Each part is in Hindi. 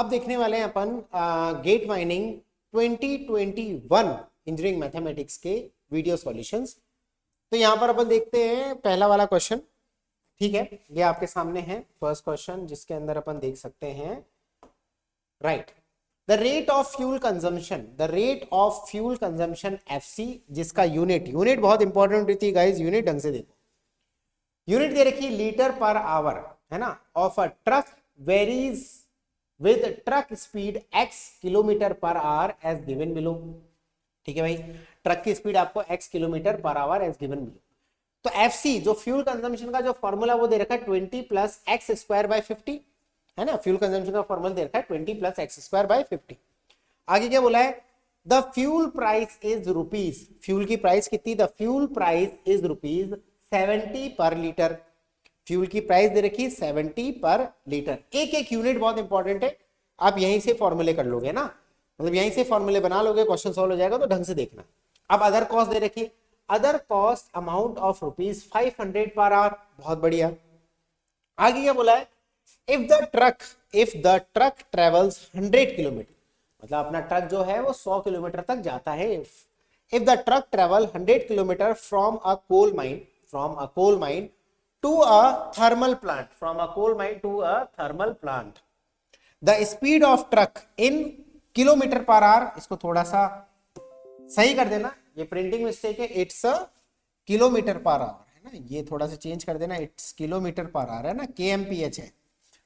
अब देखने वाले हैं अपन गेट माइनिंग 2021 इंजीनियरिंग मैथमेटिक्स के वीडियो सॉल्यूशंस। तो यहाँ पर अपन देखते हैं पहला वाला क्वेश्चन। ठीक है, ये आपके सामने है फर्स्ट क्वेश्चन, जिसके अंदर अपन देख सकते हैं right the rate of fuel consumption FC, जिसका यूनिट बहुत इंपॉर्टेंट होती है गाइस। यूनिट ढंग से देखो, यूनिट दे रखी लीटर पर आवर है ना, of a truck varies with truck speed x kilometre per hour as given below. ठीक है भाई, ट्रक की स्पीड आपको x kilometre per hour as given below. तो एफसी जो फ्यूल कंजम्पशन का जो फॉर्मूला वो दे रखा है 20 प्लस एक्स स्क्वायर बाय 50 है ना। फ्यूल कंजम्पशन का फॉर्मूला दे रखा है 20 प्लस एक्स स्क्वायर बाय 50। आगे क्या बोला है, the fuel price is rupees, fuel की प्राइस कितनी, the fuel price is rupees 70 पर लीटर। फ्यूल की प्राइस दे रखी 70 पर लीटर। एक एक यूनिट बहुत इंपॉर्टेंट है, आप यहीं से फॉर्मूले कर लोगे ना, मतलब यहीं से फॉर्मूले बना लोगे, क्वेश्चन सॉल्व हो जाएगा। तो ढंग से देखना। अब अदर कॉस्ट दे रखी, other cost amount of rupees 500 per hour, बहुत बढ़िया। आगे क्या बोला है, if the truck travels 100 kilometre, मतलब अपना ट्रक जो है वो 100 किलोमीटर तक जाता है। If the truck travel 100 kilometre from a coal mine to a thermal plant, the speed of truck in kilometre per hour, इसको थोड़ा सा सही कर देना, ये प्रिंटिंग मिस्टेक है, it's a kilometre per hour है ना, ये थोड़ा सा चेंज कर देना, इट्स किलोमीटर पर आवर है ना, kmph है।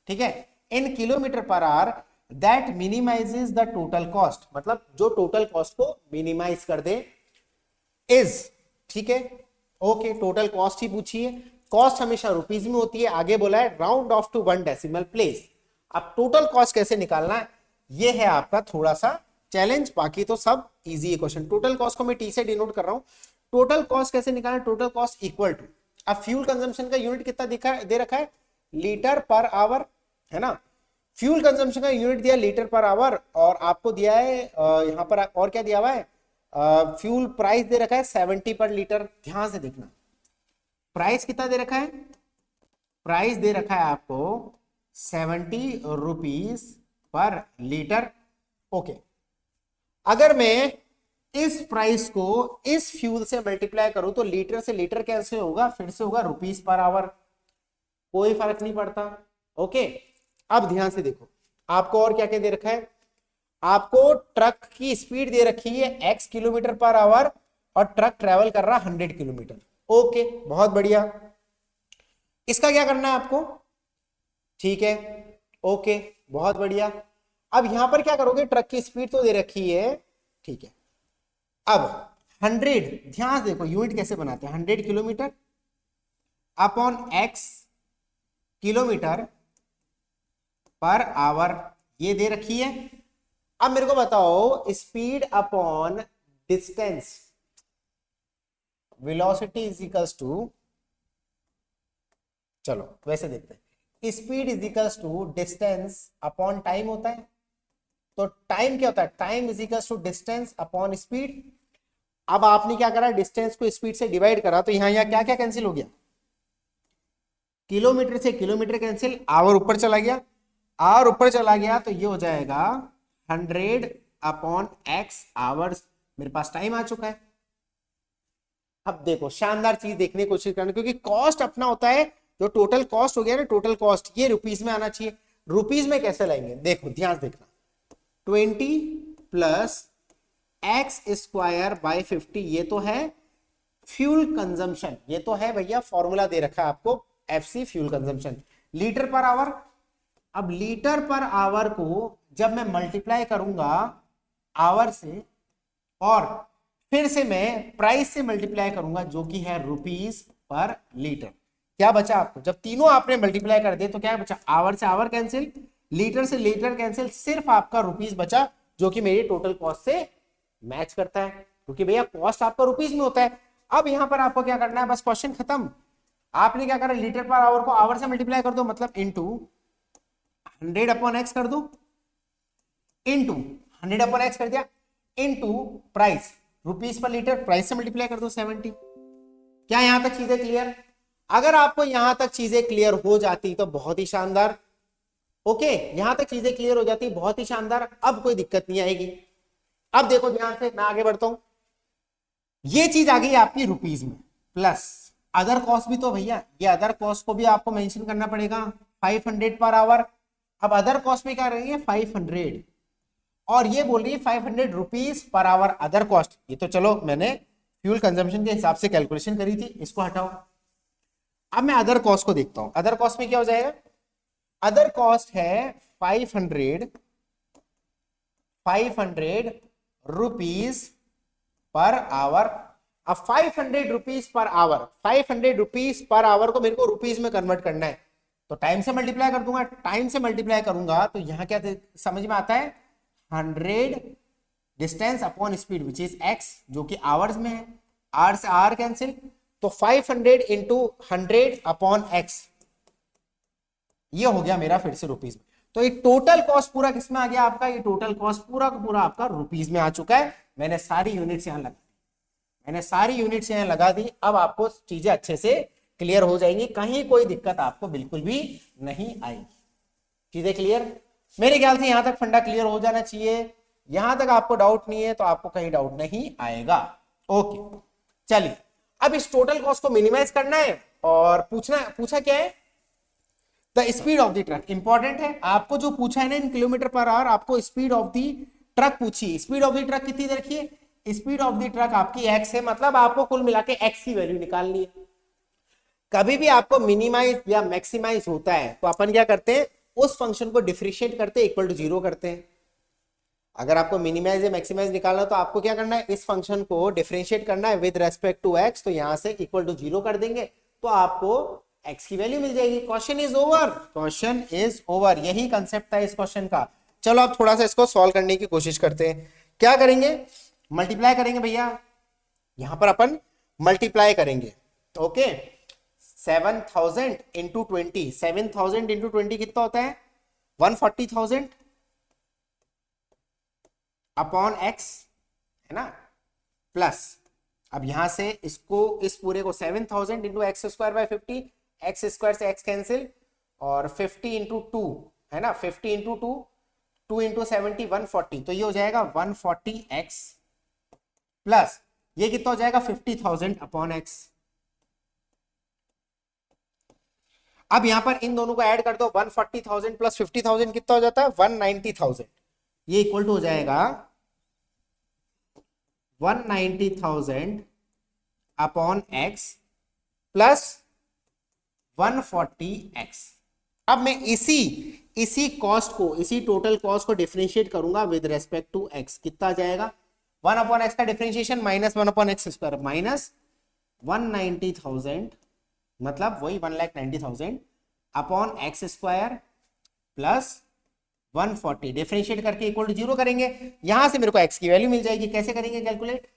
ठीक है, इन kilometre per our that minimises the total cost, मतलब जो टोटल कॉस्ट को मिनिमाइज कर दे, इज, ठीक है ओके, टोटल कॉस्ट ही पूछी है, कॉस्ट हमेशा रुपीज में होती है। आगे बोला है round off to 1 decimal place. अब टोटल कॉस्ट कैसे निकालना है, ये है आपका थोड़ा सा चैलेंज, बाकी तो सब इजी है क्वेश्चन। टोटल कॉस्ट को मैं टी से डिनोट कर रहा हूं। टोटल कॉस्ट कैसे निकालना, टोटल कॉस्ट इक्वल टू, अब फ्यूल कंजम्पशन का यूनिट कितना दे रखा है, लीटर पर आवर है ना। फ्यूल कंजम्पशन का यूनिट दिया लीटर पर आवर, और आपको दिया है यहां पर और क्या दिया हुआ है, फ्यूल प्राइस दे रखा है 70 पर लीटर। ध्यान से देखना, प्राइस कितना दे रखा है, प्राइस दे रखा है आपको 70 रुपीज पर लीटर। ओके, अगर मैं इस प्राइस को इस फ्यूल से मल्टीप्लाई करूं तो लीटर से लीटर कैसे होगा, फिर से होगा रुपीज पर आवर, कोई फर्क नहीं पड़ता। ओके, अब ध्यान से देखो, आपको और क्या क्या दे रखा है, आपको ट्रक की स्पीड दे रखी है x किलोमीटर पर आवर, और ट्रक ट्रेवल कर रहा 100 किलोमीटर। ओके, बहुत बढ़िया। इसका क्या करना है आपको, ठीक है ओके, बहुत बढ़िया। अब यहां पर क्या करोगे, ट्रक की स्पीड तो दे रखी है, ठीक है। अब 100, ध्यान से देखो यूनिट कैसे बनाते हैं, 100 kilometre upon x kilometre per hour, ये दे रखी है। अब मेरे को बताओ speed upon distance, velocity is equals to, चलो वैसे देखते हैं, speed is equals to distance upon time होता है। तो टाइम क्या होता है, time is equals to distance upon speed. अब आपने क्या करा, डिस्टेंस को स्पीड से डिवाइड करा, तो यहां क्या क्या कैंसिल हो गया, किलोमीटर से किलोमीटर कैंसिल, आवर ऊपर चला गया, आवर ऊपर चला गया, तो ये हो जाएगा 100 अपॉन एक्स आवर्स। मेरे पास टाइम आ चुका है। अब देखो शानदार चीज देखने की कोशिश करना, क्योंकि कॉस्ट अपना होता है, जो टोटल कॉस्ट हो गया ना, टोटल कॉस्ट ये रुपीज में आना चाहिए। रुपीज में कैसे लाएंगे, देखो ध्यान देखना, 20 प्लस एक्स स्क्वायर बाय 50, ये तो है फ्यूल कंजम्पशन, ये तो है भैया फॉर्मूला दे रखा है आपको FC fuel consumption, litre per hour. अब लीटर पर आवर को जब मैं मल्टीप्लाई करूंगा आवर से, और फिर से मैं प्राइस से मल्टीप्लाई करूंगा, जो कि है रुपीज पर लीटर, क्या बचा आपको, जब तीनों आपने मल्टीप्लाई कर दिए तो क्या बचा, आवर से आवर कैंसिल, लीटर से लीटर कैंसिल, सिर्फ आपका रुपीज बचा, जो कि मेरी टोटल कॉस्ट से मैच करता है, क्योंकि भैया कॉस्ट आपका रुपीज में होता है। अब यहां पर आपको क्या करना है, बस क्वेश्चन खत्म। आपने क्या करा, लीटर पर आवर को आवर से मल्टीप्लाई कर दो, मतलब इनटू 100 अपॉन एक्स कर दो, इनटू 100 अपॉन एक्स कर दिया, into price, rupees per litre, price से मल्टीप्लाई कर दो 70। क्या यहां तक चीजें क्लियर, अगर आपको यहां तक चीजें क्लियर हो जाती तो बहुत ही शानदार। ओके, यहां तक चीजें क्लियर हो जाती, बहुत ही शानदार, अब कोई दिक्कत नहीं आएगी। अब देखो ध्यान से, मैं आगे बढ़ता हूं। ये चीज आ गई आपकी रुपीज में, प्लस अदर कॉस्ट भी तो भैया, ये अदर कॉस्ट को भी आपको मेंशन करना पड़ेगा, 500 पर आवर। अब अदर कॉस्ट में क्या रही है 500, और ये बोल रही है 500 rupees per hour other cost. ये तो चलो मैंने फ्यूल कंजम्पशन के हिसाब से कैलकुलेशन करी थी, इसको हटाओ। अब मैं अदर कॉस्ट को देखता हूं, अदर कॉस्ट में क्या हो जाएगा, अदर कॉस्ट है 500 रुपीज पर आवर। अब 500 rupees per hour, 500 rupees per hour को मेरे को रुपीज में कन्वर्ट करना है, तो टाइम से मल्टीप्लाई कर दूंगा। टाइम से मल्टीप्लाई करूंगा तो यहां क्या समझ में आता है, 100 distance upon speed which is x, जो कि आवर्स में है, आर से आर कैंसिल, तो 500 इंटू 100 अपॉन एक्स, ये हो गया मेरा फिर से रुपीज में। तो ये टोटल कॉस्ट पूरा किसमें आ गया आपका, ये टोटल कॉस्ट पूरा का पूरा आपका रुपीज में आ चुका है। मैंने सारी यूनिट्स यहां लगा, मैंने सारी यूनिट्स यहां लगा दी। अब आपको चीजें अच्छे से क्लियर हो जाएंगी, कहीं कोई दिक्कत आपको बिल्कुल भी नहीं आएगी। चीजें क्लियर, मेरे ख्याल से यहां तक फंडा क्लियर हो जाना चाहिए। यहां तक आपको डाउट नहीं है तो आपको कहीं डाउट नहीं आएगा। ओके चलिए, अब इस टोटल कॉस्ट को मिनिमाइज करना है, और पूछा क्या है, the speed of the truck. Important है, आपको जो पूछा है ना इन किलोमीटर पर आवर, आपको स्पीड ऑफ द ट्रक पूछी। स्पीड ऑफ द ट्रक कितनी रखिए, स्पीड ऑफ द ट्रक आपकी एक्स है, मतलब आपको कुल मिला के एक्स की वैल्यू निकालनी है। कभी भी आपको मिनिमाइज या मैक्सिमाइज होता है तो अपन क्या करते हैं, उस फंक्शन को डिफरेंशिएट करते हैं, इक्वल टू 0 करते हैं। अगर आपको मिनिमाइज या मैक्सिमाइज निकालना है तो आपको क्या करना है, इस फंक्शन को डिफरेंशिएट करना है विद रेस्पेक्ट टू एक्स, तो यहां से इक्वल टू 0 कर देंगे तो आपको एक्स की वैल्यू मिल जाएगी। Question is over, question is over, यही कंसेप्ट था इस क्वेश्चन का। चलो अब थोड़ा सा इसको सॉल्व करने की कोशिश करते हैं। क्या करेंगे, मल्टीप्लाई करेंगे भैया, यहां पर अपन मल्टीप्लाई करेंगे। ओके, 7000 इंटू 20, 7000 इंटू 20 कितना होता है, 140,000 अपॉन एक्स, है ना, प्लस अब यहां से इसको, इस पूरे को 7000 into x square by 50, x square से एक्स कैंसिल, और 50 इंटू 2 है ना, 50 इंटू 2, 2 इंटू 70 140, तो ये हो जाएगा 140x प्लस ये कितना हो जाएगा 50,000 अपॉन एक्स। अब यहां पर इन दोनों को ऐड कर दो, 140,000 प्लस 50,000 कितना हो जाता है 190,000, ये इक्वल टू हो जाएगा 190,000 अपॉन एक्स प्लस 140x। अब मैं इसी कॉस्ट को, इसी टोटल कॉस्ट को डिफरेंशिएट करूंगा विद रेस्पेक्ट टू x, कितना आ जाएगा 1 अपॉन एक्स का differentiation minus 1 upon x square, minus 190,000 मतलब वही 1,90,000 upon x square plus 140, differentiate करके इक्वल टू 0 करेंगे, यहां से मेरे को x की वैल्यू मिल जाएगी। कैसे करेंगे कैलकुलेट,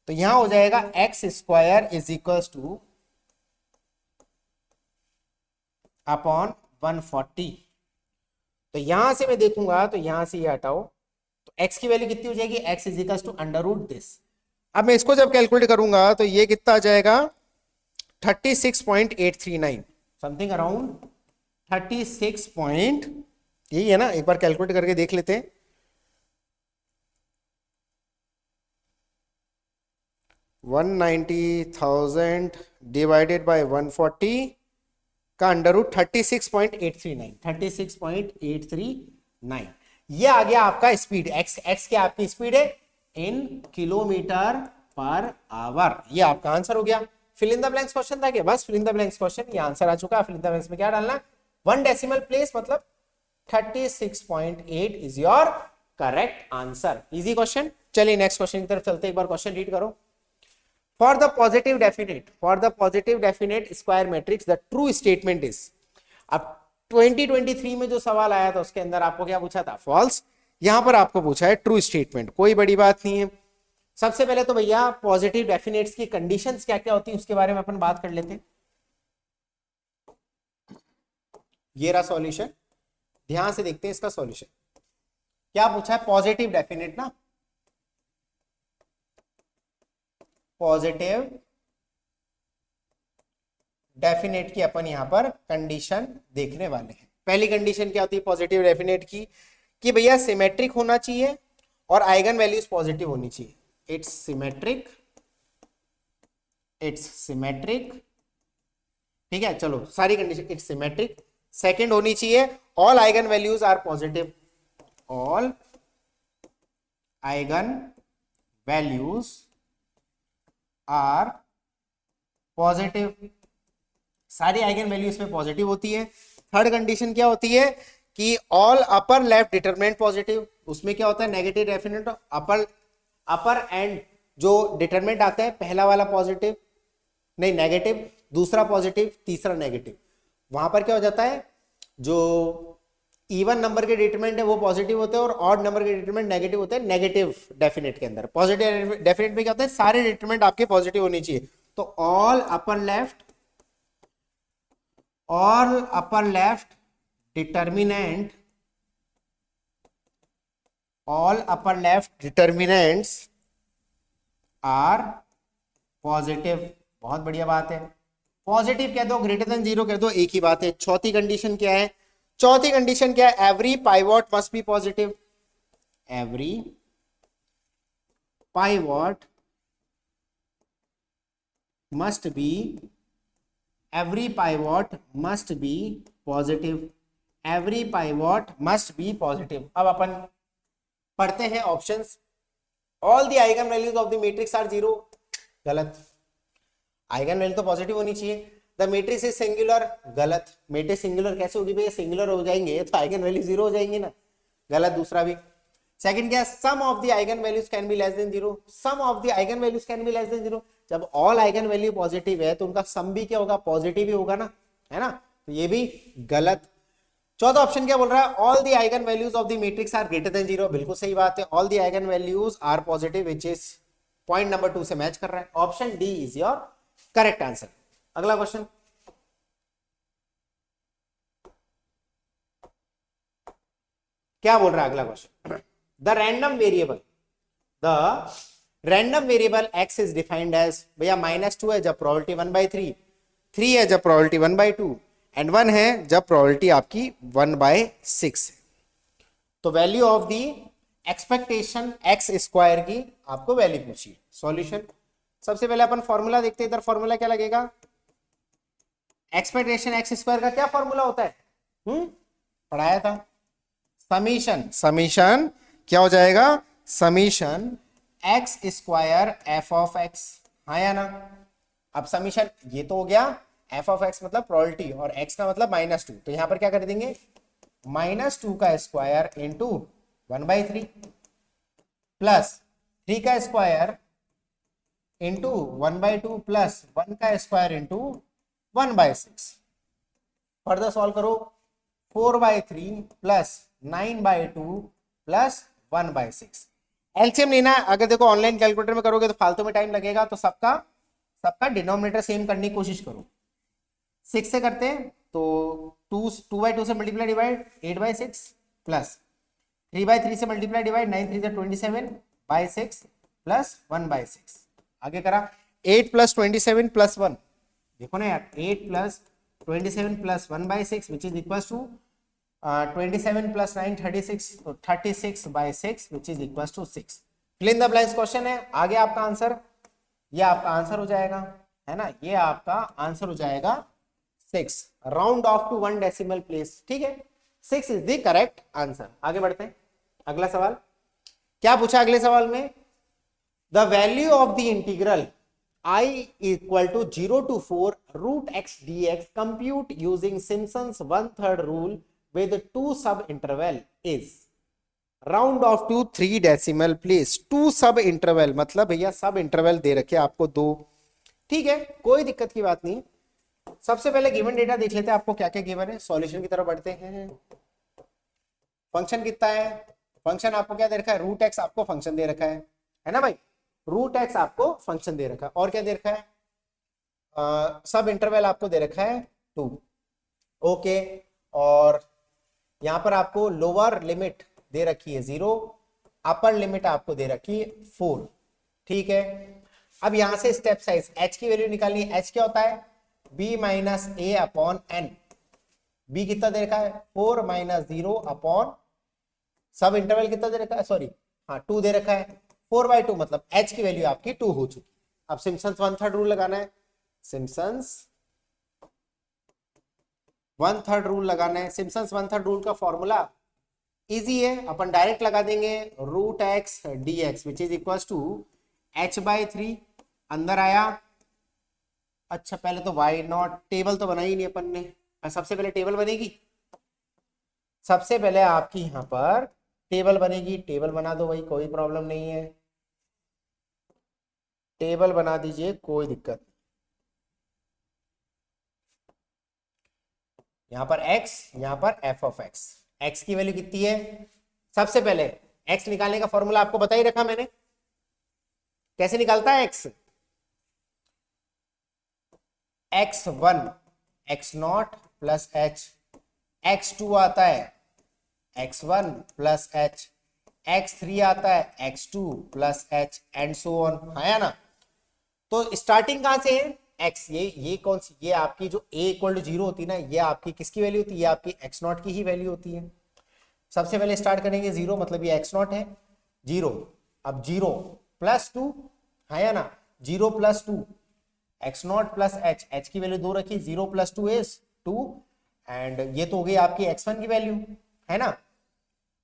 तो यहां हो जाएगा x square is equal two upon 140, तो यहां से मैं देखूंगा तो यहां से ये हटाओ, तो x की वैल्यू कितनी हो जाएगी, x is equal to under root this. अब मैं इसको जब कैलकुलेट करूंगा तो ये कितना आ जाएगा 36.839, समथिंग अराउंड 36 पॉइंट, यही है ना, एक बार कैलकुलेट करके देख लेते हैं। 190,000 डिवाइडेड बाय 140 का अंडर रूट 36.839, 36.839, ये आ गया आपका स्पीड, एक्स क्या आपकी स्पीड है इन किलोमीटर पर आवर। ये आपका आंसर हो गया। Fill in the blanks question था क्या, बस fill in the blanks question, ये आंसर आ चुका है। फिल इन द ब्लैंक्स में क्या डालना, 1 डेसिमल प्लेस, मतलब 36.8 is your correct answer. Easy question. चलिए नेक्स्ट क्वेश्चन की तरफ चलते, एक बार क्वेश्चन रीड करो। For the positive definite square matrix, the true statement is, अब 2023 में जो सवाल आया था उसके अंदर आपको क्या पूछा था, फॉल्स। यहां पर आपको पूछा है ट्रू स्टेटमेंट, कोई बड़ी बात नहीं है। सबसे पहले तो भैया पॉजिटिव डेफिनेट्स की कंडीशंस क्या क्या होती है उसके बारे में अपन बात कर लेते हैं। ये रहा सॉल्यूशन, ध्यान से देखते हैं इसका सॉल्यूशन। क्या पूछा है, पॉजिटिव डेफिनेट ना, पॉजिटिव डेफिनेट की अपन यहां पर कंडीशन देखने वाले हैं। पहली कंडीशन क्या होती है पॉजिटिव डेफिनेट की, कि भैया सिमेट्रिक होना चाहिए और आइगन वैल्यूज पॉजिटिव होनी चाहिए। इट्स सिमेट्रिक, इट्स सिमेट्रिक, ठीक है। चलो सारी कंडीशन, इट्स सिमेट्रिक। सेकंड होनी चाहिए all eigen values are positive, all eigen values are positive, सारी आइगन वैल्यूज में पॉजिटिव होती है। थर्ड कंडीशन क्या होती है कि all upper left determinant positive, उसमें क्या होता है नेगेटिव डेफिनेट, अपर एंड जो डिटरमिनेंट आता है पहला वाला पॉजिटिव नहीं नेगेटिव, दूसरा पॉजिटिव, तीसरा नेगेटिव, वहां पर क्या हो जाता है जो इवन नंबर के डिटरमिनेंट है वो पॉजिटिव होते हैं और ऑड नंबर के डिटरमिनेंट नेगेटिव होते हैं नेगेटिव डेफिनेट के अंदर। पॉजिटिव डेफिनेट में क्या होता है सारे डिटरमिनेंट आपके पॉजिटिव होनी चाहिए। तो all upper left determinant, all upper left determinants are positive, बहुत बढ़िया बात है। पॉजिटिव कह दो ग्रेटर देन 0 कह दो एक ही बात है। चौथी कंडीशन क्या है, चौथी कंडीशन क्या है, every pivot must be positive, every pivot must be, every pivot must be positive, every pivot must be positive. अब अपन पढ़ते हैं options. All the eigen values of the matrix are 0, गलत। आइगन वैल्यू तो पॉजिटिव होनी चाहिए। द मैट्रिक्स इज सिंगुलर, गलत। मैट्रिक्स सिंगुलर कैसे होगी भैया, सिंगुलर हो जाएंगे तो आइगन वैल्यू 0 हो जाएंगी ना, गलत। दूसरा भी। सेकंड क्या, some of the eigen values can be less than 0, some of the eigen values can be less than 0। जब ऑल आइगन वैल्यू पॉजिटिव है तो उनका सम भी क्या होगा, पॉजिटिव ही होगा ना, है ना, तो ये भी गलत। चौथा ऑप्शन क्या बोल रहा है, all the eigen values of the matrix are greater than 0, बिल्कुल सही बात है। All the eigen values are positive which is point number 2 से मैच कर रहा है। Option D is your correct answer. अगला क्वेश्चन, क्या बोल रहा है अगला question, the random variable x is defined as, भैया -2 है जब प्रोबेबिलिटी 1/3, 3 है जब प्रोबेबिलिटी 1/2 एंड 1 है जब प्रोबेबिलिटी आपकी 1/6 है। तो value of the expectation x square की आपको वैल्यू पूछी। सॉल्यूशन, सबसे पहले अपन फॉर्मूला देखते हैं। इधर फॉर्मूला क्या लगेगा, एक्सपेक्टेशन x स्क्वायर का क्या फॉर्मूला होता है, पढ़ाया था, समीशन क्या हो जाएगा, summation x square f of x, हाँ या ना। अब समीशन ये तो हो गया, f ऑफ x मतलब प्रोबेबिलिटी और x का मतलब -2, तो यहां पर क्या कर देंगे, -2 का स्क्वायर इंटू 1/3 प्लस 3 का स्क्वायर इंटू 1/2 प्लस 1 का स्क्वायर इंटू 1/6। फर्दर सॉल्व करो, 4/3 प्लस 9/2 प्लस 1/6। एलसीएम लेना है, अगर देखो ऑनलाइन कैलकुलेटर में करोगे तो फालतू में टाइम लगेगा, तो सबका डिनोमिनेटर सेम करने की कोशिश करो। 6 से करते हैं तो 2/2 से मल्टीप्लाई डिवाइड 8/6 प्लस 3/3 से मल्टीप्लाई डिवाइड 9 3 27/6 प्लस 1/6। आगे करा 8 + 27 + 1, देखो ना यार, 8 + 27 + 1/6 विच इज इक्वल टू 27 + 9 36, तो 36/6 which is equal to 6। Fill in the blanks question है, आगे आपका आंसर, ये आपका आंसर हो जाएगा, है ना, ये आपका आंसर हो जाएगा 6, round off to 1 decimal place, ठीक है, 6 इज द करेक्ट आंसर। आगे बढ़ते हैं, अगला सवाल क्या पूछा, अगले सवाल में the value of the integral I equal to 0 to 4 root x dx compute using Simpson's 1/3 rule with 2 sub interval is, round off to 3 decimal place. 2 sub interval मतलब भैया सब इंटरवल दे रखे आपको 2, ठीक है, कोई दिक्कत की बात नहीं। सबसे पहले गिवन डेटा देख लेते हैं, आपको क्या क्या गिवन है, सॉल्यूशन की तरफ बढ़ते हैं। फंक्शन कितना है, फंक्शन आपको क्या दे रखा है, रूट एक्स आपको फंक्शन दे रखा है ना भाई, रूट एक्स आपको फंक्शन दे रखा है, और क्या दे रखा है, सब इंटरवल आपको दे रखा है 2, ओके, और यहां पर आपको लोअर लिमिट दे रखी है 0, अपर लिमिट आपको दे रखी है 4, ठीक है। अब यहां से स्टेप साइज h की वैल्यू निकालनी है, h क्या होता है, b - a/n, बी कितना दे रखा है 4 माइनस 0 अपॉन सब इंटरवल कितना दे रखा है, सॉरी हाँ 2 दे रखा है, 4/2 मतलब h की वैल्यू आपकी 2 हो चुकी। अब सिम्पसन्स 1/3 रूल लगाना है, सिम्पसन्स 1/3 रूल लगाना है। सिम्पसन्स 1/3 रूल का फॉर्मूला इजी है, अपन डायरेक्ट लगा देंगे root x d x which is equal to h/3 अंदर आया। अच्छा पहले तो वाई नॉट, टेबल तो बनाई नहीं अपन ने, सबसे पहले टेबल बनेगी, सबसे पहले आपकी यहां पर टेबल बनेगी, टेबल बना दो भाई कोई प्रॉब्लम नहीं है, टेबल बना दीजिए कोई दिक्कत नहीं। यहां पर x, यहां पर f ऑफ x, x की वैल्यू कितनी है, सबसे पहले x निकालने का फॉर्मूला आपको बता ही रखा मैंने, कैसे निकालता है x, x1 x0 plus h, x2 आता है x1 प्लस h, x3 आता है x2 plus h and so on, है ना। तो स्टार्टिंग कहां से है x, ये कौन सी, ये आपकी जो a इक्वल टू 0 होती है ना, ये आपकी किसकी वैल्यू होती है, ये आपकी x0 की ही वैल्यू होती है। सबसे पहले स्टार्ट करेंगे 0 मतलब ये x0 है 0, अब 0 प्लस 2 है ना, 0 प्लस 2 x0 प्लस h की वैल्यू 2 रखी, 0 प्लस 2 इज 2 एंड ये तो हो गई आपकी x1 की वैल्यू, है ना।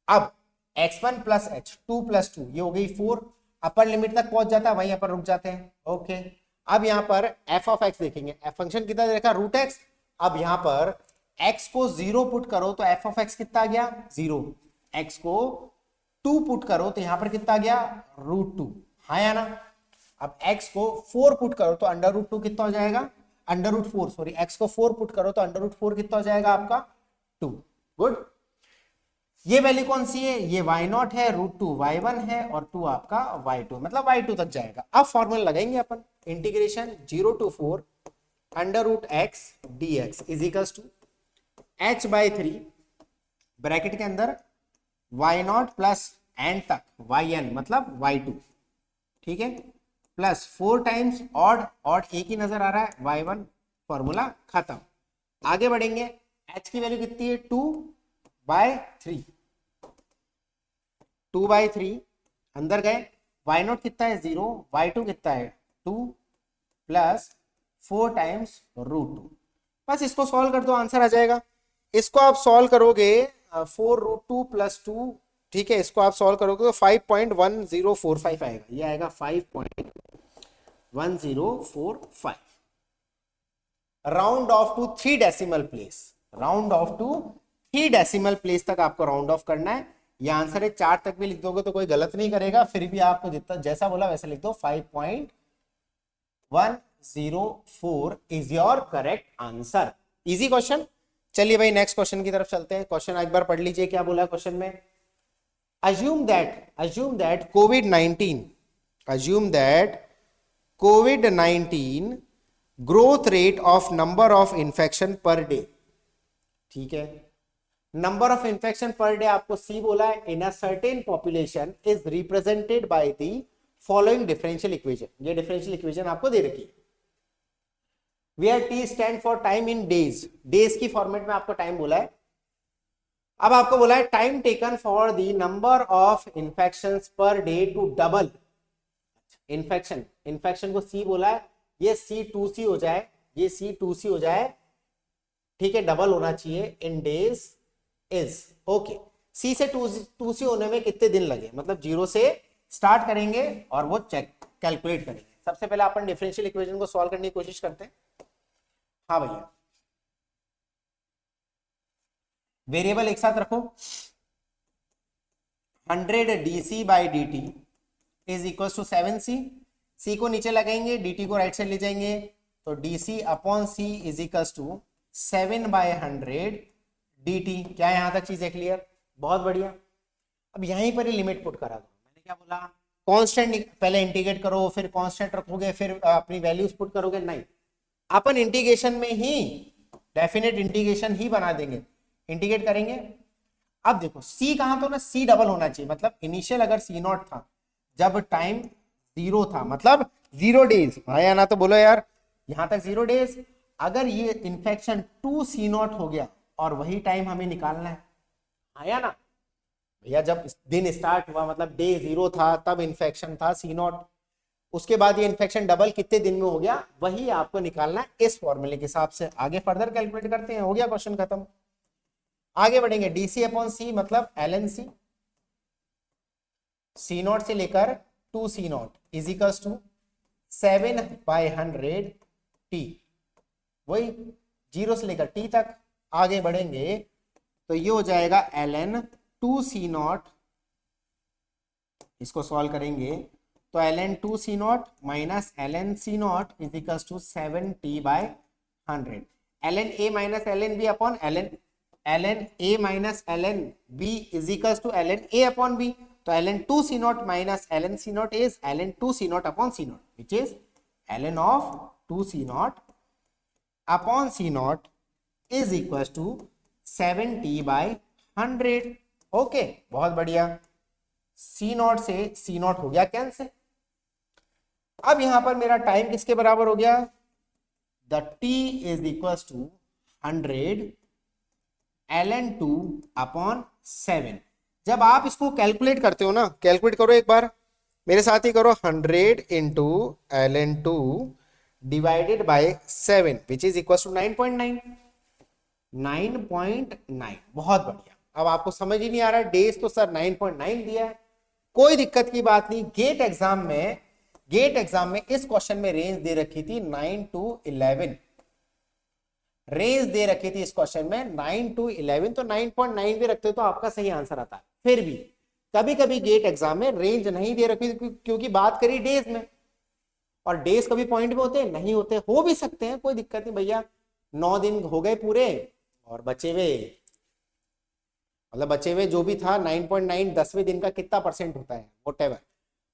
अब x1 प्लस h 2 प्लस 2 ये हो गई 4, अपर लिमिट तक पहुंच जाता है, वहीं पर रुक जाते हैं, ओके। अब यहाँ पर f ऑफ x देखेंगे, f फंक्शन कितना दे रखा रूट x, अब यहाँ पर x को 0 पुट करो तो f ऑफ x कितना आ गया 0, x को 2 पुट करो तो यहाँ पर कितना आ गया √2, हाँ या ना। अब x को 4 पुट करो तो √2 कितना हो जाएगा, √4 सॉरी, x को 4 पुट करो तो √4 कितना हो जाएगा आपका 2, गुड। ये वैल्यू कौन सी है, ये y0 है, √2 y1 है और 2 आपका y2, मतलब y2 तक जाएगा। अब फॉर्मूला लगाएंगे अपन, integration 0 to 4 √x dx is equals to h/3 bracket के अंदर y0 प्लस एंड तक yn मतलब y2, ठीक है, प्लस 4 टाइम्स ऑड एक ही नजर आ रहा है y1, फॉर्मूला खत्म। आगे बढ़ेंगे, h की वैल्यू कितनी है 2/3, 2/3 अंदर गए, y0 कितना है 0, y2 कितना है 2 प्लस 4 टाइम्स √2, बस इसको सॉल्व कर दो आंसर आ जाएगा। इसको आप सॉल्व करोगे 4√2 प्लस 2, ठीक है, इसको आप सॉल्व करोगे तो 5.1045 आएगा, ये आएगा 5.1045, round off to 3 decimal place, round off to 3 decimal place तक आपको राउंड ऑफ करना है। ये आंसर है, 4 तक भी लिख दोगे तो कोई गलत नहीं करेगा, फिर भी आपको जितना जैसा बोला वैसे लिख दो, 5.104 is your correct answer. Easy question. चलिए भाई नेक्स्ट क्वेश्चन की तरफ चलते हैं। क्वेश्चन एक बार पढ़ लीजिए, क्या बोला है क्वेश्चन में, assume that COVID-19 growth rate of number of infection per day, ठीक है, number of infection per day आपको सी बोला है, in a certain population is represented by the following differential equation, ये डिफरेंशियल इक्वेशन आपको दे रखी है, where T stand for time in days, days की फॉर्मेट में आपको टाइम बोला है। अब आपको बोला है time taken for the number of infections per day to double, infection को सी बोला है, ये C2C हो जाए, ये C2C हो जाए, ठीक है, डबल होना चाहिए इन डेज इज, ओके। सी से 2C होने में कितने दिन लगे, मतलब 0 से स्टार्ट करेंगे और वो चेक कैलकुलेट करेंगे। सबसे पहले अपन डिफरेंशियल इक्वेशन को सॉल्व करने की कोशिश करते हैं। हाँ भैया, वेरिएबल एक साथ रखो, 100 dc/dt is equal to 7c, c को नीचे लगाएंगे, dt को राइट साइड ले जाएंगे, तो dc/c is equal to 7/100 dt। क्या यहां तक चीजें क्लियर, बहुत बढ़िया। अब यहीं पर ही लिमिट पुट करा दो, मैंने क्या बोला, कांस्टेंट पहले इंटीग्रेट करो, फिर कांस्टेंट रखोगे, फिर अपनी वैल्यूज पुट करोगे, नहीं, अपन इंटीग्रेशन में ही डेफिनेट इंटीग्रेशन ही बना देंगे, इंटीग्रेट करेंगे। अब देखो c कहां तो ना, c डबल होना चाहिए, मतलब इनिशियल अगर C0 था जब टाइम 0 था, मतलब 0 डेज, हाँ या ना, तो बोलो यार, यहां तक 0 डेज। अगर ये इन्फेक्शन 2C0 हो गया और वही टाइम हमें निकालना है, आया ना भैया। जब दिन स्टार्ट हुआ मतलब डे 0 था, तब इन्फेक्शन था C0, उसके बाद ये इन्फेक्शन डबल कितने दिन में हो गया, वही आपको निकालना है इस फॉर्मूले के हिसाब से। आगे फर्दर कैलकुलेट करते हैं, हो गया क्वेश्चन खत्म। आगे बढ़ेंगे, DC/C मतलब LNC, C0 से लेकर 2C0 is equals to 7/100T, वही 0 से लेकर T तक। आगे बढ़ेंगे तो ये हो जाएगा ln 2C0, इसको सॉल्व करेंगे तो ln 2C0 minus ln C0 is equals to 7T/100, ln A minus ln B upon ln A minus ln B is equals to ln A upon B, तो ln 2C0 minus ln C0 is ln 2C0 upon C0 which is ln of 2C0 upon C0 is equals to 7T/100। Okay, बहुत बढ़िया। C0 से C0 हो गया कैंसिल। अब यहां पर मेरा टाइम किसके बराबर हो गया, the T is equals to 100 ln 2 upon 7। जब आप इसको कैलकुलेट करते हो ना, कैलकुलेट करो एक बार मेरे साथ ही करो, 100 into ln 2 divided by 7 which is equal to 9.9। 9.9, बहुत बढ़िया। अब आपको समझ ही नहीं आ रहा है, डेज तो सर 9.9 दिया है, कोई दिक्कत की बात नहीं। गेट एग्जाम में इस क्वेश्चन में रेंज दे रखी थी 9 to 11, रेंज दे रखी थी इस क्वेश्चन में 9 to 11, तो 9.9 भी रखते तो आपका सही आंसर आता है। फिर भी कभी कभी गेट एग्जाम में रेंज नहीं दे रखी क्योंकि बात करी डेज में, और डेज कभी पॉइंट में होते नहीं होते, हो भी सकते हैं, कोई दिक्कत नहीं भैया। 9 दिन हो गए पूरे और बचे हुए जो भी था 9.9 10वें दिन का कितना परसेंट होता है व्हाटएवर,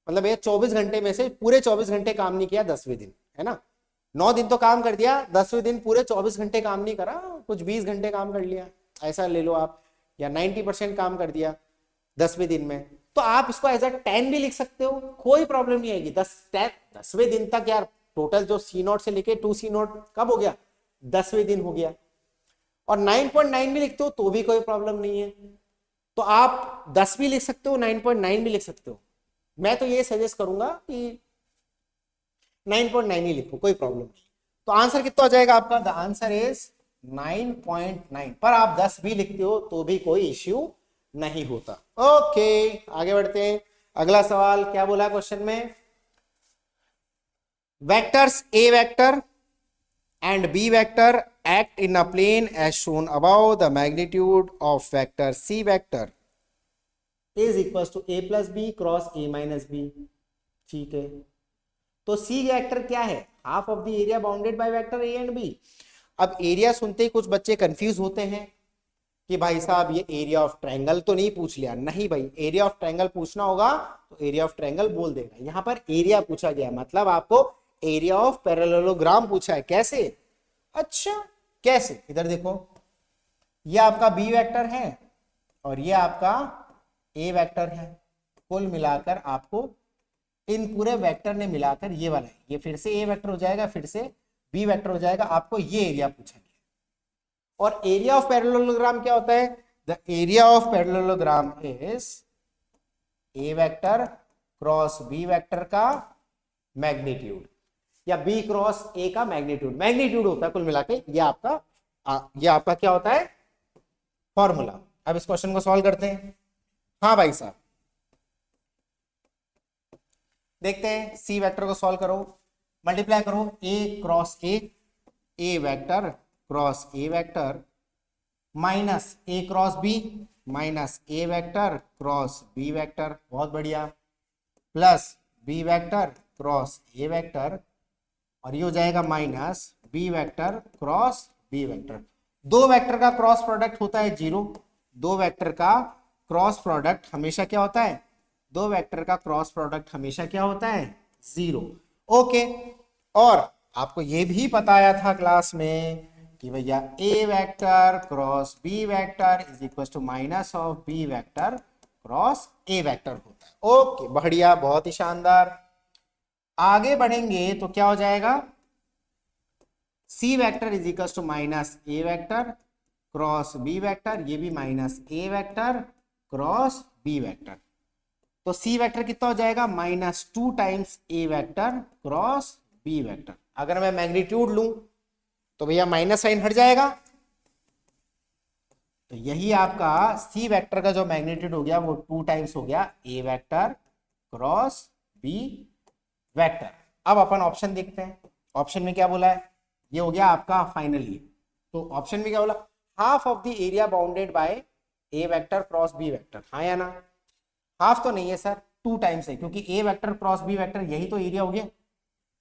मतलब ये 24 घंटे में से पूरे 24 घंटे काम नहीं किया 10वें दिन, है ना। 9 दिन तो काम कर दिया, 10वें दिन पूरे 24 घंटे काम नहीं करा, कुछ 20 घंटे काम कर लिया, ऐसा ले लो आप, या 90% काम कर दिया 10वें दिन में, तो आप इसको एज अ 10 भी लिख सकते हो, कोई प्रॉब्लम नहीं आएगी। 10वें दिन तक यार टोटल जो C0 से लेके 2C0 कब हो गया, 10वें दिन हो गया, और 9.9 भी लिखते हो तो भी कोई प्रॉब्लम नहीं है। तो आप 10 भी लिख सकते हो, 9.9 भी लिख सकते हो। मैं तो ये सजेस्ट करूंगा कि 9.9 ही लिखो, कोई प्रॉब्लम नहीं। तो आंसर कितना हो जाएगा आपका, द आंसर इज 9.9, पर आप 10 भी लिखते हो तो भी कोई इश्यू नहीं होता। ओके, आगे बढ़ते हैं। अगला सवाल क्या बोला क्वेश्चन में, vectors A vector and B vector act in a plane as shown above. The magnitude of vector C vector is equals to A plus B cross A minus B। ठीक है, तो C वेक्टर क्या है, half of the area bounded by vector A and B। अब एरिया सुनते ही कुछ बच्चे कंफ्यूज होते हैं कि भाई साहब ये एरिया ऑफ ट्रायंगल तो नहीं पूछ लिया, नहीं भाई, एरिया ऑफ ट्रायंगल पूछना होगा तो एरिया ऑफ ट्रायंगल बोल देगा। यहां पर एरिया पूछा गया, मतलब आपको एरिया ऑफ पैरेललोग्राम पूछा है, कैसे, अच्छा कैसे, इधर देखो, ये आपका B वेक्टर है और ये आपका A वेक्टर है, कुल मिलाकर आपको इन पूरे वेक्टर ने मिलाकर ये वाला है, ये फिर से A वेक्टर हो जाएगा, फिर से B वेक्टर हो जाएगा, आपको ये एरिया पूछा गया। और एरिया ऑफ पैरेललोग्राम क्या होता है, the area of parallelogram is A vector cross B vector का मैग्नीट्यूड, या B क्रॉस A का मैग्नीट्यूड होता है कुल मिला के, ये आपका क्या होता है, फॉर्मूला। अब इस क्वेश्चन को सॉल्व करते हैं। हाँ भाई साहब, देखते हैं, C वेक्टर को सॉल्व करो, मल्टीप्लाई करो A cross A vector cross A vector minus A cross B minus A vector cross B vector, बहुत बढ़िया, plus B vector cross A vector, और ये हो जाएगा minus B vector cross B vector. दो वेक्टर का क्रॉस प्रोडक्ट होता है 0, दो वेक्टर का क्रॉस प्रोडक्ट हमेशा क्या होता है, दो वेक्टर का क्रॉस प्रोडक्ट हमेशा क्या होता है, 0। ओके, और आपको ये भी बताया था क्लास में कि भैया A vector cross B vector is equal to minus of B vector cross A vector होता है। ओके, बढ़िया, बहुत ही शानदार। आगे बढ़ेंगे तो क्या हो जाएगा, C vector is equal to minus A vector cross B vector, ये भी minus A vector cross B vector. तो सी वेक्टर कितना हो जाएगा, -2 times A vector cross B vector. अगर मैं मैग्नीट्यूड लूं तो भैया माइनस साइन हट जाएगा, तो यही आपका सी वेक्टर का जो मैग्नीट्यूड हो गया वो 2 टाइम्स हो गया ए वेक्टर क्रॉस बी वेक्टर। अब अपन ऑप्शन देखते हैं, ऑप्शन में क्या बोला है, ये हो गया आपका फाइनली। तो ऑप्शन में क्या बोला, half of the area bounded by A vector cross B vector, हाँ या ना। हाफ तो नहीं है सर, 2 टाइम्स है, क्योंकि ए वेक्टर क्रॉस बी वेक्टर यही तो एरिया हो गया।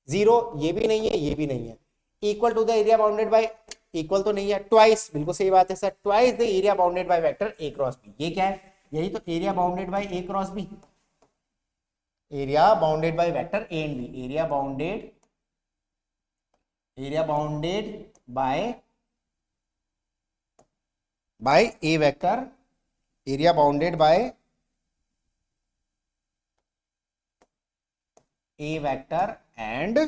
0 ये भी नहीं है, ये भी नहीं है। Equal to the area bounded by, equal तो नहीं है, ट्वाइस, बिल्कुल सही बात है sir, twice the area bounded by vector A cross B. ये क्या है, यही तो area bounded by A cross B, area bounded by vector A and B, area bounded by a vector, area bounded by a vector and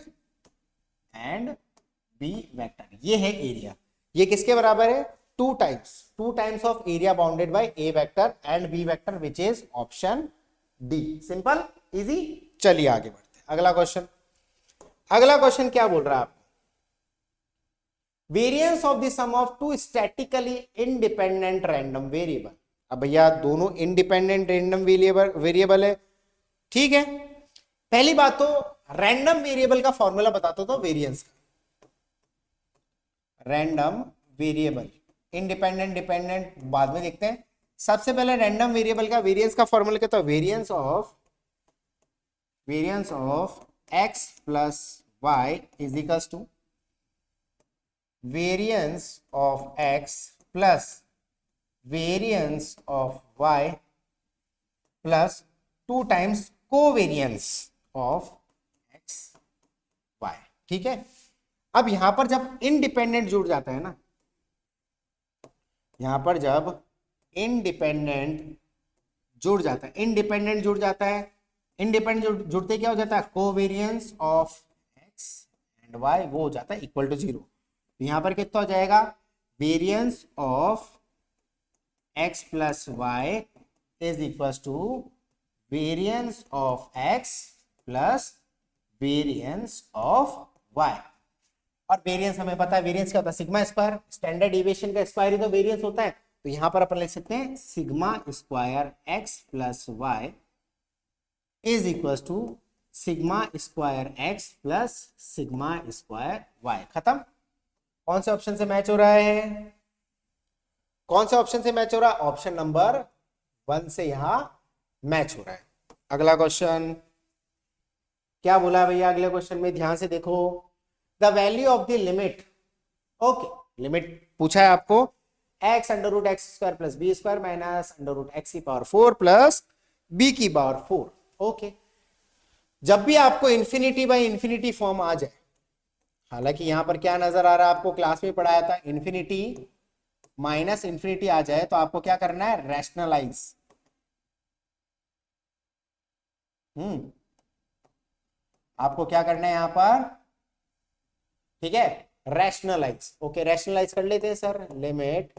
b vector, ये है एरिया। ये किसके बराबर है, 2 times of area bounded bye a vector and b vector, which is option D. Simple easy. चलिए आगे बढ़ते हैं, अगला क्वेश्चन। अगला क्वेश्चन क्या बोल रहा है, variance of the sum of 2 statically independent random variable. अब भैया दोनों इंडिपेंडेंट रैंडम वेरिएबल है, ठीक है। पहली बात तो रैंडम वेरिएबल का फॉर्मूला बताता तो वेरिएंस का, रैंडम वेरिएबल, इंडिपेंडेंट डिपेंडेंट बाद में देखते हैं। सबसे पहले रैंडम वेरिएबल का वेरिएंस का फॉर्मूला क्या था, variance of x plus y is equals to variance of x plus variance of y plus 2 times covariance of x y, ठीक है। अब यहां पर जब इंडिपेंडेंट जुड़ जाता है ना, यहां पर जब इंडिपेंडेंट जुड़ जाता है, इंडिपेंडेंट जुड़ते क्या हो जाता है, covariance of x and y वो हो जाता है इक्वल टू 0। यहां पर कितना हो जाएगा, variance of x plus Y is equal to variance of x plus variance of y। और वेरिएंस हमें पता है, वेरिएंस क्या होता है, सिग्मा स्क्वायर, स्टैंडर्ड डेविएशन का स्क्वायर ही तो वेरिएंस होता है। तो यहां पर अपन लिख सकते हैं sigma square x plus Y is equal to sigma square x plus sigma square y। खत्म। कौन से ऑप्शन से मैच हो रहा है, कौन से ऑप्शन से मैच हो रहा है, ऑप्शन नंबर 1 से यहां मैच हो रहा है। अगला क्वेश्चन क्या बोला भैया, अगले क्वेश्चन में ध्यान से देखो, the value of the limit, okay limit पूछा है आपको, x under root x square plus B square minus under root x की पावर 4 प्लस बी की पावर 4। ओके, जब भी आपको इंफिनिटी बाय इंफिनिटी फॉर्म आ जाए, हालांकि यहां पर क्या नजर आ रहा है, आपको क्लास में पढ़ाया था, इंफिनिटी माइनस इंफिनिटी आ जाए तो आपको क्या करना है, रैशनलाइज। आपको क्या करना है यहां पर, ठीक है, रैशनलाइज। ओके रैशनलाइज कर लेते हैं sir, limit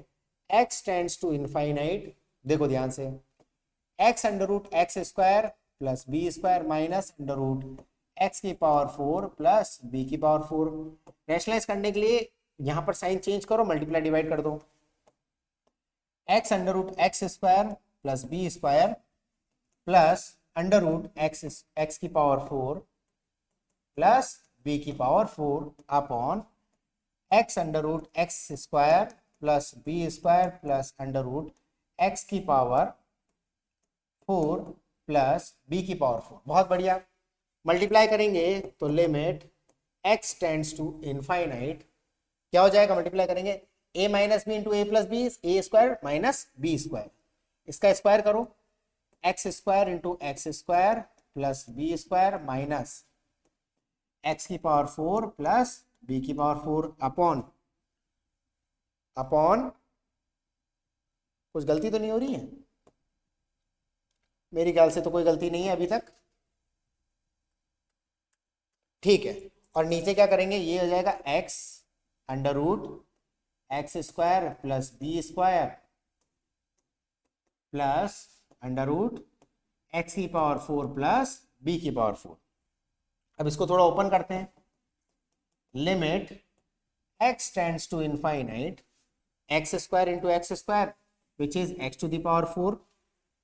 x tends to infinite, देखो ध्यान से, x under root x square plus B square minus under root x की पावर 4 प्लस b की पावर 4। रैशनलाइज करने के लिए यहां पर साइन चेंज करो, मल्टीप्लाई डिवाइड कर दो, x under root x square plus B square plus under root x की पावर 4 प्लस b की power 4 upon x under root x square plus B square plus under root x की पावर 4 प्लस b की पावर 4। बहुत बढ़िया, मल्टीप्लाई करेंगे तो limit x tends to infinite क्या हो जाएगा, मल्टीप्लाई करेंगे a minus B into A plus B, A square minus B square, इसका स्क्वायर करो, x square into x square plus B square minus x की पावर 4 प्लस बी की पावर 4 अपॉन कुछ गलती तो नहीं हो रही है, मेरी ख्याल से तो कोई गलती नहीं है अभी तक, ठीक है। और नीचे क्या करेंगे, ये हो जाएगा x under root x square plus B square plus under root x की पावर 4 प्लस बी की पावर 4। अब इसको थोड़ा ओपन करते हैं, limit x tends to infinite x square into x square which is x to the power 4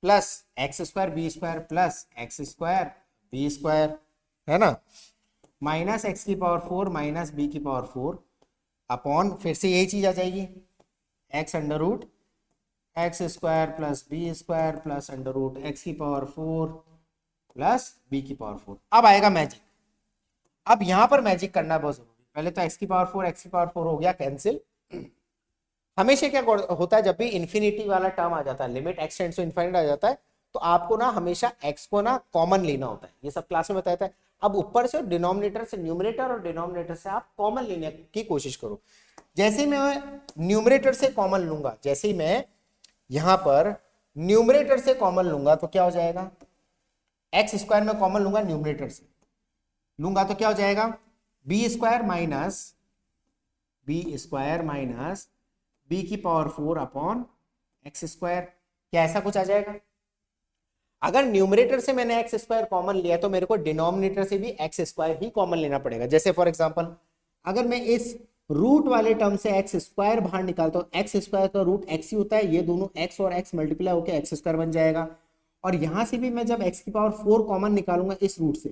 plus x square B square plus x square B square, है ना, माइनस एक्स की पावर 4 माइनस बी की पावर 4 अपॉन, फिर से यही चीज आ जाएगी, x under root x square plus B square plus under root x की पावर 4 प्लस बी की पावर 4। अब आएगा मैजिक। अब यहां पर मैजिक करना बहुत जरूरी। पहले तो एक्स की पावर 4 एक्स की पावर 4 हो गया कैंसिल। हमेशा क्या होता है, जब भी इन्फिनिटी वाला टर्म आ जाता है, limit x tends to infinite आ जाता है, तो आपको ना हमेशा एक्स को ना कॉमन लेना होता है। ये सब क्लास में बताया था। अब ऊपर से डिनोमिनेटर से, न्यूमरेटर और डिनोमिनेटर से आप कॉमन लेने की कोशिश करो। जैसे ही मैं न्यूमरेटर से कॉमन लूंगा, जैसे ही मैं यहां पर न्यूमरेटर से कॉमन लूंगा तो क्या हो जाएगा, एक्स स्क्वायर में कॉमन लूंगा, न्यूमरेटर से लूंगा तो क्या हो जाएगा, बी स्क्वायर माइनस बी की पावर 4 अपॉन एक्स स्क्वायर। क्या ऐसा कुछ आ जाएगा? अगर न्यूमरेटर से मैंने एक्स स्क्वायर कॉमन लिया तो मेरे को डिनोमिनेटर से भी एक्स स्क्वायर ही कॉमन लेना पड़ेगा। जैसे फॉर एग्जांपल, अगर मैं इस रूट वाले टर्म से एक्स स्क्वायर बाहर निकालता हूं, एक्स स्क्वायर का रूट एक्स ही होता है, ये दोनों एक्स और एक्स मल्टीप्लाई होकर एक्स स्क्वायर बन जाएगा। और यहां से भी मैं जब एक्स की पावर 4 कॉमन निकालूंगा इस रूट से,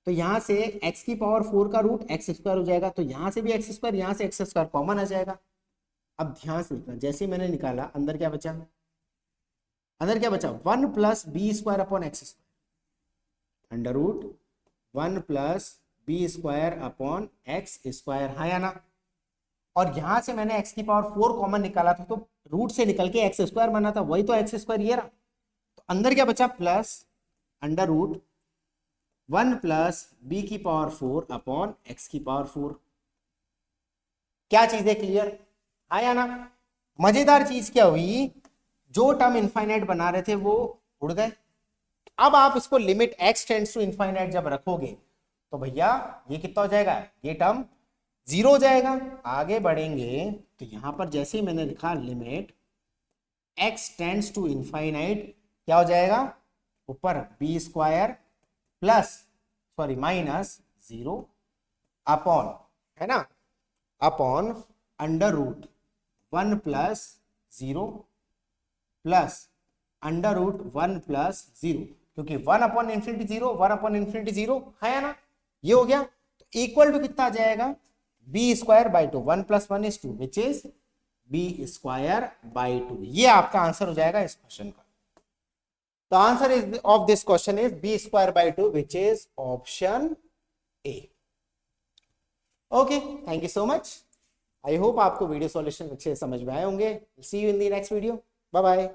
तो यहां से एक्स की पावर 4 का रूट एक्स स्क्वायर हो जाएगा, तो यहां से भी एक्स स्क्वायर, यहां से एक्स स्क्वायर कॉमन आ जाएगा। अब ध्यान से लिखना, जैसे मैंने निकाला अंदर क्या बचा, one plus B square upon x square under root 1 plus B square upon x square, है या ना। और यहां से मैंने एक्स की पावर 4 कॉमन निकाला था, तो रूट से निकल के एक्स स्क्वायर बना था, वही तो एक्स स्क्वायर ये रहा। तो अंदर क्या बचा, plus under root 1 plus B की पावर 4 अपॉन एक्स की पावर 4। क्या चीज है, क्लियर आया ना। मजेदार चीज क्या हुई, जो टर्म इनफाइनाइट बना रहे थे वो उड़ गए। अब आप इसको limit x tends to infinite जब रखोगे तो भैया ये कितना हो जाएगा, ये टर्म 0 हो जाएगा। आगे बढ़ेंगे तो यहां पर जैसे ही मैंने लिखा limit x tends to infinite, क्या हो जाएगा, ऊपर B square plus sorry minus 0 upon, है ना, upon under root 1 plus 0 plus under root 1 plus 0, क्योंकि 1 अपॉन इन्फिनिटी 0, 1 अपॉन इन्फिनिटी 0, है ना, ये हो गया। तो इक्वल टू कितना आ जाएगा, B square by 2, 1 plus 1 is 2 which is B square by 2। ये आपका आंसर हो जाएगा इस क्वेश्चन का। The answer is of this question is B square by 2 which is option A. Okay, thank you so much. I hope आपको वीडियो सॉल्यूशन अच्छे समझ में आए होंगे। See you in the next video, bye bye.